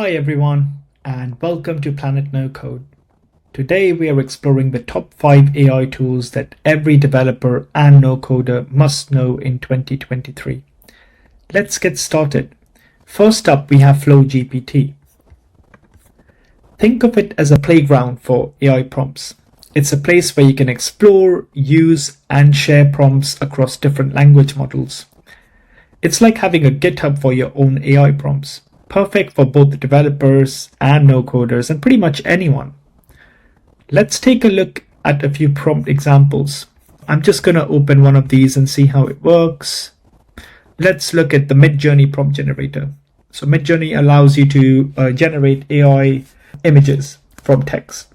Hi everyone, and welcome to Planet No Code. Today we are exploring the top 5 AI tools that every developer and no-coder must know in 2023. Let's get started. First up, we have FlowGPT. Think of it as a playground for AI prompts. It's a place where you can explore, use, and share prompts across different language models. It's like having a GitHub for your own AI prompts. Perfect for both developers and no-coders and pretty much anyone. Let's take a look at a few prompt examples. I'm just going to open one of these and see how it works. Let's look at the Midjourney prompt generator. So Midjourney allows you to generate AI images from text.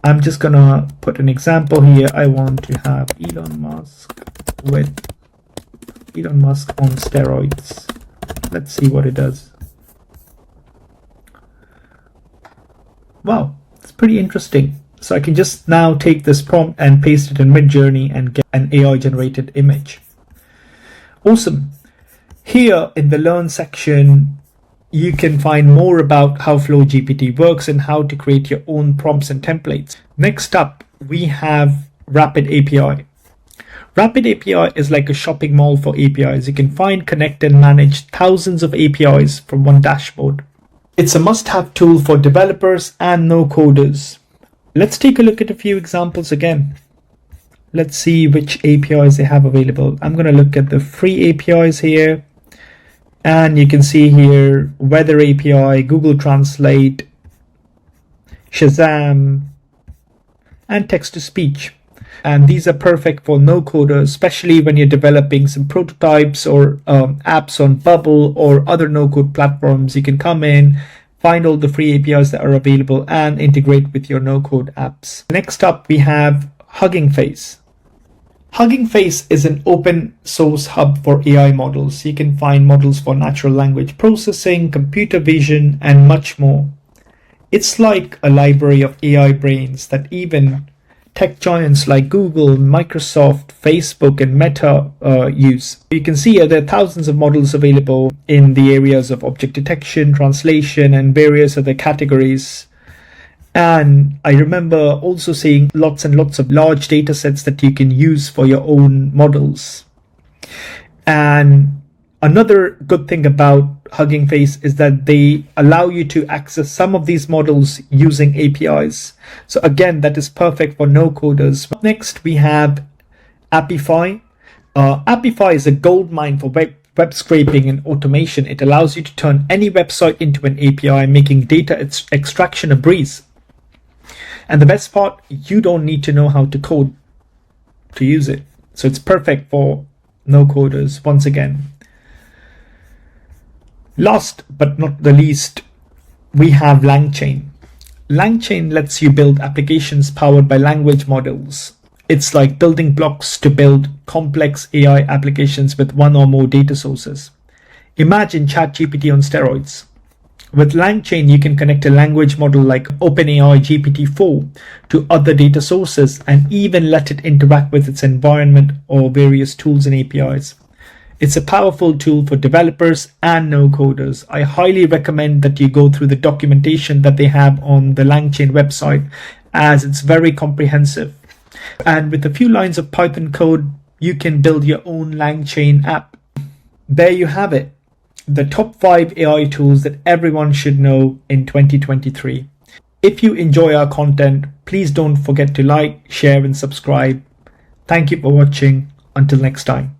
I'm just going to put an example here. I want to have Elon Musk on steroids. Let's see what it does. Wow, it's pretty interesting. So I can just now take this prompt and paste it in Midjourney and get an AI generated image. Awesome. Here in the Learn section, you can find more about how FlowGPT works and how to create your own prompts and templates. Next up, we have RapidAPI. RapidAPI is like a shopping mall for APIs. You can find, connect, and manage thousands of APIs from one dashboard. It's a must-have tool for developers and no-coders. Let's take a look at a few examples again. Let's see which APIs they have available. I'm going to look at the free APIs here. And you can see here Weather API, Google Translate, Shazam, and text-to-speech. And these are perfect for no-coders, especially when you're developing some prototypes or apps on Bubble or other no-code platforms. You can come in, find all the free APIs that are available and integrate with your no-code apps. Next up, we have HuggingFace. HuggingFace is an open source hub for AI models. You can find models for natural language processing, computer vision, and much more. It's like a library of AI brains that even tech giants like Google, Microsoft, Facebook, and Meta use. You can see there are thousands of models available in the areas of object detection, translation, and various other categories. And I remember also seeing lots and lots of large data sets that you can use for your own models. And another good thing about HuggingFace is that they allow you to access some of these models using APIs. So again, that is perfect for no-coders. Next, we have Appify. Appify is a goldmine for web scraping and automation. It allows you to turn any website into an API, making data extraction a breeze. And the best part, you don't need to know how to code to use it. So it's perfect for no-coders once again. Last but not the least, we have Langchain. Langchain lets you build applications powered by language models. It's like building blocks to build complex AI applications with one or more data sources. Imagine ChatGPT on steroids. With Langchain, you can connect a language model like OpenAI GPT-4 to other data sources and even let it interact with its environment or various tools and APIs. It's a powerful tool for developers and no-coders. I highly recommend that you go through the documentation that they have on the Langchain website, as it's very comprehensive. And with a few lines of Python code, you can build your own Langchain app. There you have it, the top 5 AI tools that everyone should know in 2023. If you enjoy our content, please don't forget to like, share, and subscribe. Thank you for watching. Until next time.